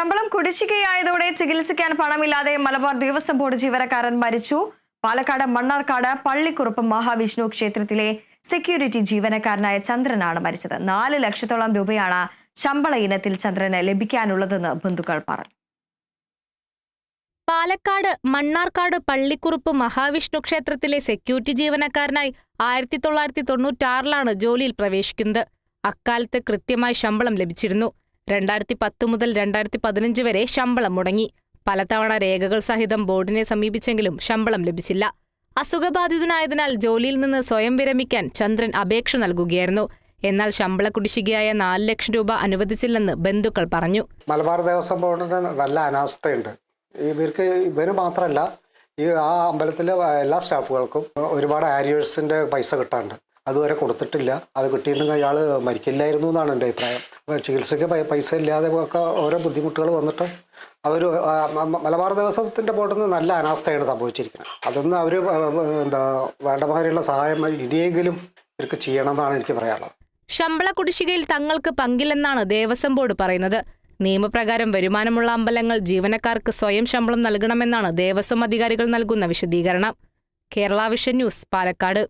ശമ്പളം കുടിശ്ശികയായതോടെ ചികിത്സിക്കാൻ പണമില്ലാതെ മലബാർ ദേവസ്വം ബോർഡ് ജീവനക്കാരൻ മരിച്ചു. പാലക്കാട് മണ്ണാർക്കാട് പള്ളിക്കുറുപ്പ് മഹാവിഷ്ണു ക്ഷേത്രത്തിലെ സെക്യൂരിറ്റി ജീവനക്കാരനായ ചന്ദ്രനാണ് മരിച്ചത്. 4 ലക്ഷത്തോളം രൂപയാണ് ശമ്പള ഇനത്തിൽ ചന്ദ്രന് ലഭിക്കാനുള്ളതെന്ന് ബന്ധുക്കൾ പറഞ്ഞു. പാലക്കാട് മണ്ണാർക്കാട് പള്ളിക്കുറുപ്പ് മഹാവിഷ്ണു ക്ഷേത്രത്തിലെ സെക്യൂരിറ്റി ജീവനക്കാരനായി 1996 ജോലിയിൽ പ്രവേശിക്കുന്നത്. അക്കാലത്ത് കൃത്യമായി ശമ്പളം ലഭിച്ചിരുന്നു. 2010 മുതൽ 2015 വരെ ശമ്പളം മുടങ്ങി. പലതവണ രേഖകൾ സഹിതം ബോർഡിനെ സമീപിച്ചെങ്കിലും ശമ്പളം ലഭിച്ചില്ല. അസുഖബാധിതനായതിനാൽ ജോലിയിൽ നിന്ന് സ്വയം വിരമിക്കാൻ ചന്ദ്രൻ അപേക്ഷ നൽകുകയായിരുന്നു. എന്നാൽ ശമ്പള കുടിശ്ശികയായ 4 ലക്ഷം രൂപ അനുവദിച്ചില്ലെന്ന് ബന്ധുക്കൾ പറഞ്ഞു. മലബാർ ദേവസ്വം ബോർഡിന് നല്ല അനാസ്ഥയുണ്ട്. ഇവര് മാത്രമല്ല, ആ അമ്പലത്തിലെ എല്ലാ സ്റ്റാഫുകൾക്കും ഒരുപാട് ആരിയേഴ്സിന്റെ പൈസ കിട്ടാറുണ്ട്. അതുവരെ കൊടുത്തിട്ടില്ല. അത് കിട്ടിയിട്ടുണ്ടെങ്കിൽ അയാൾ മരിക്കില്ലായിരുന്നു എന്നാണ് എൻ്റെ അഭിപ്രായം. ചികിത്സയ്ക്ക് പൈസ ഇല്ലാതെ ഒക്കെ ഓരോ ബുദ്ധിമുട്ടുകൾ വന്നിട്ട് അതൊരു മലബാർ ദേവസ്വത്തിൻ്റെ ബോർഡിൽ നിന്ന് നല്ല അനാസ്ഥയാണ് സംഭവിച്ചിരിക്കുന്നത്. അതൊന്നും അവർ വേണ്ടമാതിരിയുള്ള സഹായം ഇനിയെങ്കിലും ഇവർക്ക് ചെയ്യണമെന്നാണ് എനിക്ക് പറയാനുള്ളത്. ശമ്പള കുടിശ്ശികയിൽ തങ്ങൾക്ക് പങ്കില്ലെന്നാണ് ദേവസ്വം ബോർഡ് പറയുന്നത്. നിയമപ്രകാരം വരുമാനമുള്ള അമ്പലങ്ങൾ ജീവനക്കാർക്ക് സ്വയം ശമ്പളം നൽകണമെന്നാണ് ദേവസ്വം അധികാരികൾ നൽകുന്ന വിശദീകരണം. Kerala vision news, Palakkad.